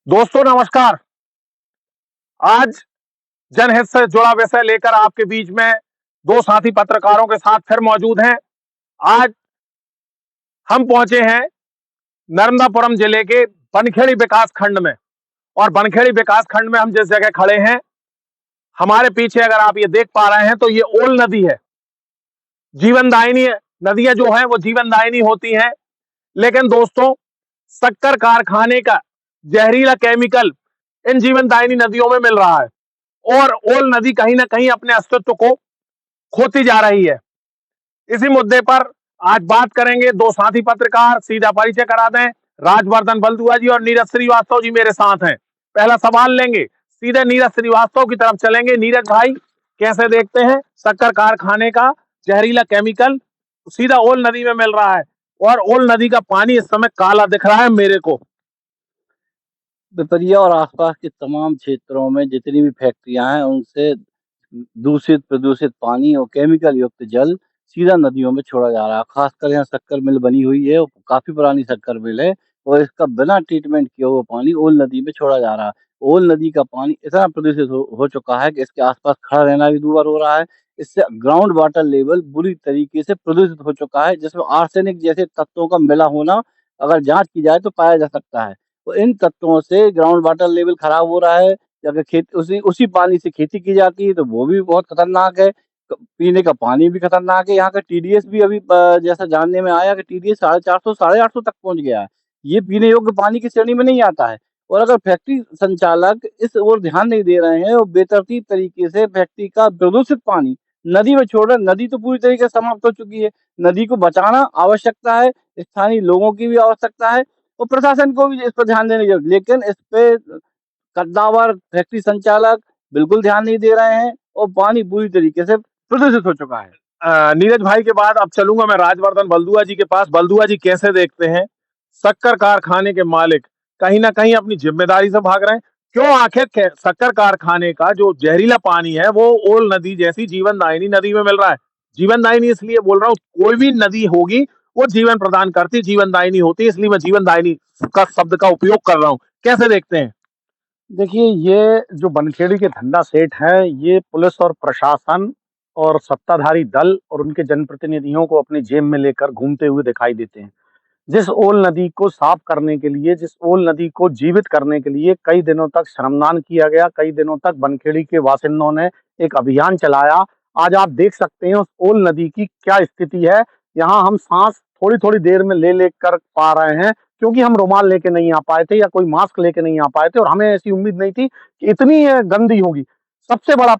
दोस्तों नमस्कार। आज जनहित से जुड़ा विषय लेकर आपके बीच में दो साथी पत्रकारों के साथ फिर मौजूद हैं। आज हम पहुंचे हैं नर्मदापुरम जिले के बनखेड़ी विकास खंड में। और बनखेड़ी विकास खंड में हम जिस जगह खड़े हैं, हमारे पीछे अगर आप ये देख पा रहे हैं तो ये ओल नदी है। जीवनदायिनी नदियां जो हैं वो जीवनदायिनी होती हैं, लेकिन दोस्तों शक्कर कारखाने का जहरीला केमिकल इन जीवनदायिनी नदियों में मिल रहा है और ओल नदी कहीं ना कहीं अपने अस्तित्व को खोती जा रही है। इसी मुद्दे पर आज बात करेंगे। दो साथी पत्रकार, सीधा परिचय करा दें। राजवर्धन बल्दुआ जी और नीरज श्रीवास्तव जी मेरे साथ हैं। पहला सवाल लेंगे, सीधे नीरज श्रीवास्तव की तरफ चलेंगे। नीरज भाई, कैसे देखते हैं शक्कर कारखाने का जहरीला केमिकल सीधा ओल नदी में मिल रहा है और ओल नदी का पानी इस समय काला दिख रहा है मेरे को। पिपरिया और आसपास के तमाम क्षेत्रों में जितनी भी फैक्ट्रियां हैं उनसे दूषित प्रदूषित पानी और केमिकल युक्त जल सीधा नदियों में छोड़ा जा रहा है। खासकर यहाँ शक्कर मिल बनी हुई है, वो काफी पुरानी शक्कर मिल है और इसका बिना ट्रीटमेंट किए हुआ पानी ओल नदी में छोड़ा जा रहा है। ओल नदी का पानी इतना प्रदूषित हो चुका है कि इसके आसपास खड़ा रहना भी दूभर हो रहा है। इससे ग्राउंड वाटर लेवल बुरी तरीके से प्रदूषित हो चुका है, जिसमें आर्सेनिक जैसे तत्वों का मिला होना अगर जांच की जाए तो पाया जा सकता है। तो इन तत्वों से ग्राउंड वाटर लेवल खराब हो रहा है। अगर खेत उसी उसी पानी से खेती की जाती है तो वो भी बहुत खतरनाक है। पीने का पानी भी खतरनाक है। यहाँ का टीडीएस भी अभी जैसा जानने में आया कि टीडीएस 450 850 तक पहुंच गया है। ये पीने योग्य पानी की श्रेणी में नहीं आता है। और अगर फैक्ट्री संचालक इस ओर ध्यान नहीं दे रहे हैं और बेतरतीब तरीके से फैक्ट्री का प्रदूषित पानी नदी में छोड़ रहे, नदी तो पूरी तरीके से समाप्त हो चुकी है। नदी को बचाना आवश्यकता है, स्थानीय लोगों की भी आवश्यकता है और प्रशासन को भी इस पर ध्यान देने की जरूरत। लेकिन इस पे कद्दावर फैक्ट्री संचालक बिल्कुल ध्यान नहीं दे रहे हैं और पानी पूरी तरीके से प्रदूषित हो चुका है। नीरज भाई के बाद अब चलूंगा मैं राजवर्धन बल्दुआ जी के पास। बल्दुआ जी, कैसे देखते हैं शक्कर कारखाने के मालिक कहीं ना कहीं अपनी जिम्मेदारी से भाग रहे हैं? क्यों आखिर शक्कर कारखाने का जो जहरीला पानी है वो ओल नदी जैसी जीवनदायिनी नदी में मिल रहा है? जीवनदायिनी इसलिए बोल रहा हूँ, कोई भी नदी होगी वो जीवन प्रदान करती, जीवनदायिनी होती है, इसलिए मैं जीवनदायिनी का शब्द का उपयोग कर रहा हूँ। कैसे देखते हैं? देखिए, ये जो बनखेड़ी के धंधा सेठ हैं, ये पुलिस और प्रशासन और सत्ताधारी दल और उनके जनप्रतिनिधियों को अपनी जेब में लेकर घूमते हुए दिखाई देते हैं। जिस ओल नदी को साफ करने के लिए, जिस ओल नदी को जीवित करने के लिए कई दिनों तक श्रमदान किया गया, कई दिनों तक बनखेड़ी के बासिंदों ने एक अभियान चलाया। आज आप देख सकते हैं उस ओल नदी की क्या स्थिति है। यहाँ हम सांस थोड़ी-थोड़ी देर में ले लेकर पा रहे हैं, क्योंकि हम रुमाल लेके नहीं आ पाए थे या कोई मास्क लेके नहीं आ पाए थे और हमें ऐसी उम्मीद नहीं थी कि इतनी गंदी होगी। सबसे बड़ा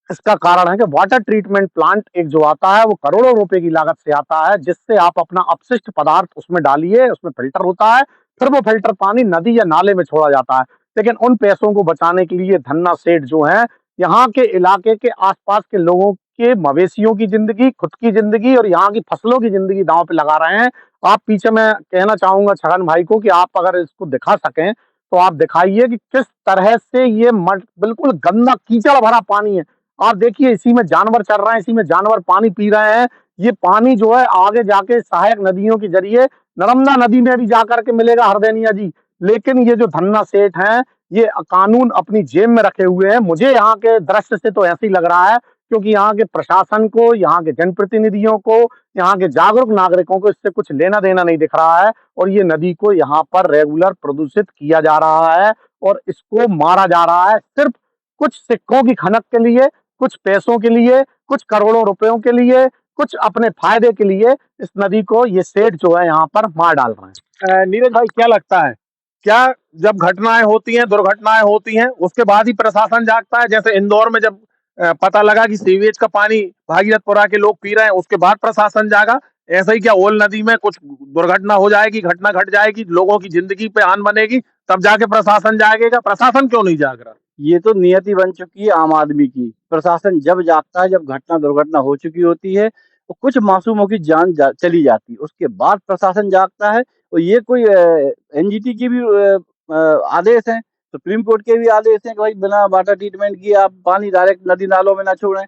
इसका कारण है कि वाटर ट्रीटमेंट प्लांट एक जो आता है वो करोड़ों रुपए की लागत से आता है, जिससे आप अपना अपशिष्ट पदार्थ उसमें डालिए, उसमें फिल्टर होता है, फिर वो फिल्टर पानी नदी या नाले में छोड़ा जाता है। लेकिन उन पैसों को बचाने के लिए धन्ना सेठ जो हैं, यहाँ के इलाके के आसपास के लोगों के मवेशियों की जिंदगी, खुद की जिंदगी और यहाँ की फसलों की जिंदगी दांव पे लगा रहे हैं। आप पीछे मैं कहना चाहूंगा छगन भाई को कि आप अगर इसको दिखा सकें तो आप दिखाइए कि किस तरह से ये मट बिल्कुल गंदा कीचड़ भरा पानी है। आप देखिए, इसी में जानवर चल रहे हैं, इसी में जानवर पानी पी रहे हैं। ये पानी जो है आगे जाके सहायक नदियों के जरिए नर्मदा नदी में भी जाकर के मिलेगा, हरदैनिया जी। लेकिन ये जो धन्ना सेठ हैं, ये कानून अपनी जेब में रखे हुए हैं। मुझे यहाँ के दृश्य से तो ऐसे ही लग रहा है, क्योंकि यहाँ के प्रशासन को, यहाँ के जनप्रतिनिधियों को, यहाँ के जागरूक नागरिकों को इससे कुछ लेना देना नहीं दिख रहा है और ये नदी को यहाँ पर रेगुलर प्रदूषित किया जा रहा है और इसको मारा जा रहा है सिर्फ कुछ सिक्कों की खनक के लिए, कुछ पैसों के लिए, कुछ करोड़ों रुपयों के लिए, कुछ अपने फायदे के लिए इस नदी को ये सेठ जो है यहाँ पर मार डाल रहे हैं। नीरज भाई, क्या लगता है, क्या जब घटनाएं होती हैं, दुर्घटनाएं होती हैं, उसके बाद ही प्रशासन जागता है? जैसे इंदौर में जब पता लगा कि सीवेज का पानी भागीरथपुरा के लोग पी रहे हैं, उसके बाद प्रशासन जागा। ऐसा ही क्या ओल नदी में कुछ दुर्घटना हो जाएगी, घटना घट जाएगी, लोगों की जिंदगी पे आन बनेगी, तब जाके प्रशासन जागेगा? प्रशासन क्यों नहीं जाग रहा? ये तो नियति बन चुकी है आम आदमी की। प्रशासन जब जागता है, जब घटना दुर्घटना हो चुकी होती है, तो कुछ मासूमों की जान चली जाती है, उसके बाद प्रशासन जागता है। और ये कोई एनजीटी की भी आदेश है, सुप्रीम कोर्ट के भी आदेश हैं कि भाई बिना वाटर ट्रीटमेंट किए आप पानी डायरेक्ट नदी नालों में ना छोड़ें।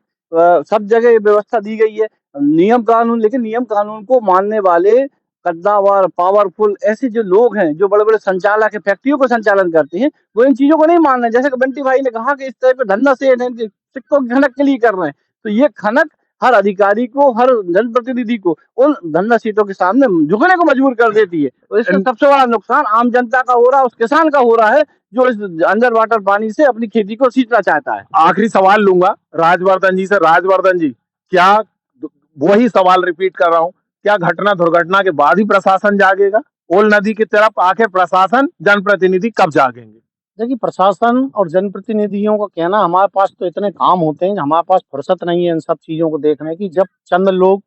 सब जगह ये व्यवस्था दी गई है, नियम कानून। लेकिन नियम कानून को मानने वाले कद्दावर, पावरफुल ऐसे जो लोग हैं, जो बड़े-बड़े संचालक हैं, फैक्ट्रियों को संचालन करते हैं, वो इन चीज़ों को नहीं मान रहे हैं। जैसे कि बंटी भाई ने कहा कि इस तरह पे धंधा सेठ हैं, कि सिक्कों की खनक के लिए कर रहे हैं। तो ये खनक हर अधिकारी को, हर जनप्रतिनिधि को उन धंधा सेठों के सामने झुकने को मजबूर कर देती है। और इसका सबसे बड़ा नुकसान आम जनता का हो रहा है, उस किसान का हो रहा है, जो इस अंडर वाटर पानी से अपनी खेती को सींचना चाहता है। आखिरी सवाल लूंगा राजवर्धन जी से। राजवर्धन जी, क्या वही सवाल रिपीट कर रहा हूं, क्या घटना दुर्घटना के बाद ही प्रशासन जागेगा? ओल नदी की तरफ आखिर प्रशासन जनप्रतिनिधि कब जागेंगे? देखिए, प्रशासन और जनप्रतिनिधियों का कहना, हमारे पास तो इतने काम होते हैं, हमारे पास फुर्सत नहीं है इन सब चीजों को देखने की। जब चंद लोग,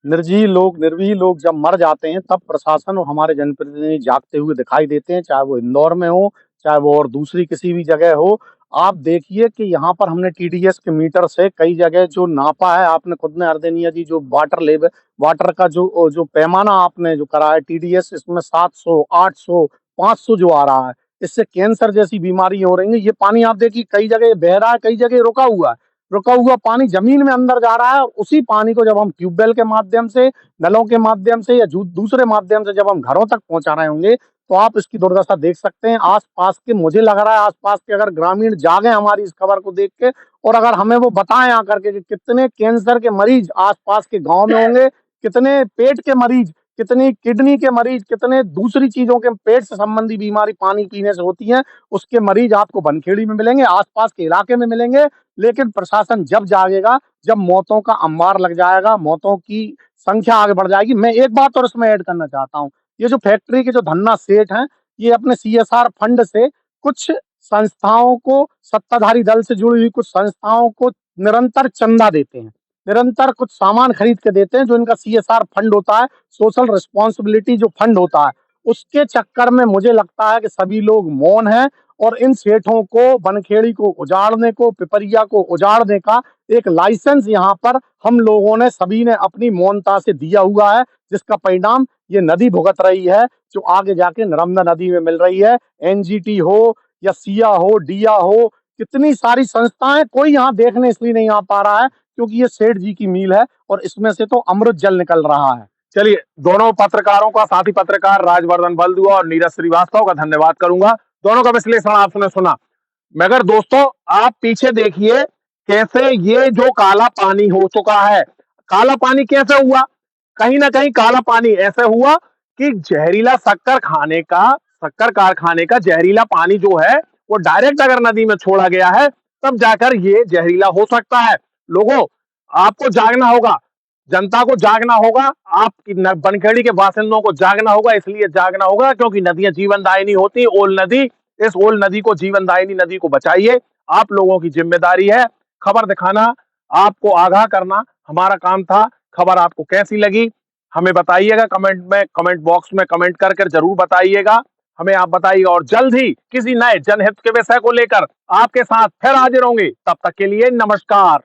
निर्जीव लोग, निर्भीह लोग जब मर जाते हैं, तब प्रशासन और हमारे जनप्रतिनिधि जागते हुए दिखाई देते हैं, चाहे वो इंदौर में हो, चाहे वो और दूसरी किसी भी जगह हो। आप देखिए कि यहाँ पर हमने टीडीएस के मीटर से कई जगह जो नापा है, आपने खुद ने अर्देनिया जी, जो वाटर लेवल, वाटर का जो पैमाना आपने जो करा है टीडीएस, इसमें 700, 800, 500 जो आ रहा है, इससे कैंसर जैसी बीमारी हो रही है। ये पानी आप देखिए कई जगह बह रहा है, कई जगह रुका हुआ है। रुका हुआ पानी जमीन में अंदर जा रहा है, और उसी पानी को जब हम ट्यूबवेल के माध्यम से, नलों के माध्यम से या दूसरे माध्यम से जब हम घरों तक पहुंचा रहे होंगे, तो आप इसकी दुर्दशा देख सकते हैं। आसपास के, मुझे लग रहा है आसपास के अगर ग्रामीण जागे हमारी इस खबर को देख के, और अगर हमें वो बताएं आकर के कि कितने कैंसर के मरीज आसपास के गांव में होंगे, कितने पेट के मरीज, कितनी किडनी के मरीज, कितने दूसरी चीजों के पेट से संबंधी बीमारी पानी पीने से होती है, उसके मरीज आपको बनखेड़ी में मिलेंगे, आसपास के इलाके में मिलेंगे। लेकिन प्रशासन जब जागेगा, जब मौतों का अंबार लग जाएगा, मौतों की संख्या आगे बढ़ जाएगी। मैं एक बात और इसमें ऐड करना चाहता हूँ, ये जो फैक्ट्री के जो धन्ना सेठ हैं, ये अपने सीएसआर फंड से कुछ संस्थाओं को, सत्ताधारी दल से जुड़ी हुई कुछ संस्थाओं को निरंतर चंदा देते हैं, निरंतर कुछ सामान खरीद के देते हैं, जो इनका सीएसआर फंड होता है, सोशल रिस्पॉन्सिबिलिटी जो फंड होता है। उसके चक्कर में मुझे लगता है कि सभी लोग मौन हैं, और इन सेठों को, बनखेड़ी को उजाड़ने को, पिपरिया को उजाड़ने का एक लाइसेंस यहाँ पर हम लोगों ने, सभी ने अपनी मौनता से दिया हुआ है, जिसका परिणाम ये नदी भुगत रही है, जो आगे जाके नर्मदा नदी में मिल रही है। एनजीटी हो या सिया हो, डिया हो, कितनी सारी संस्थाएं, कोई यहाँ देखने इसलिए नहीं आ पा रहा है क्योंकि ये सेठ जी की मील है, और इसमें से तो अमृत जल निकल रहा है। चलिए, दोनों पत्रकारों का, साथी पत्रकार राजवर्धन बलदुआ और नीरज श्रीवास्तव का धन्यवाद करूंगा। दोनों का विश्लेषण आपने सुना। मगर दोस्तों, आप पीछे देखिए कैसे ये जो काला पानी हो चुका है, काला पानी कैसे हुआ? कहीं ना कहीं काला पानी ऐसे हुआ कि जहरीला शक्कर कारखाने का जहरीला पानी जो है, वो डायरेक्ट अगर नदी में छोड़ा गया है, तब जाकर ये जहरीला हो सकता है। लोगों, आपको जागना होगा, जनता को जागना होगा, आप बनखेड़ी के बासिंदों को जागना होगा। इसलिए जागना होगा क्योंकि नदियां जीवनदायिनी होती। ओल नदी, इस ओल नदी को, जीवनदायिनी नदी को बचाइए। आप लोगों की जिम्मेदारी है खबर दिखाना, आपको आगाह करना हमारा काम था। खबर आपको कैसी लगी हमें बताइएगा, कमेंट बॉक्स में कमेंट करके जरूर बताइएगा, हमें आप बताइएगा। और जल्द ही किसी नए जनहित के विषय को लेकर आपके साथ फिर हाजिर होंगे। तब तक के लिए नमस्कार।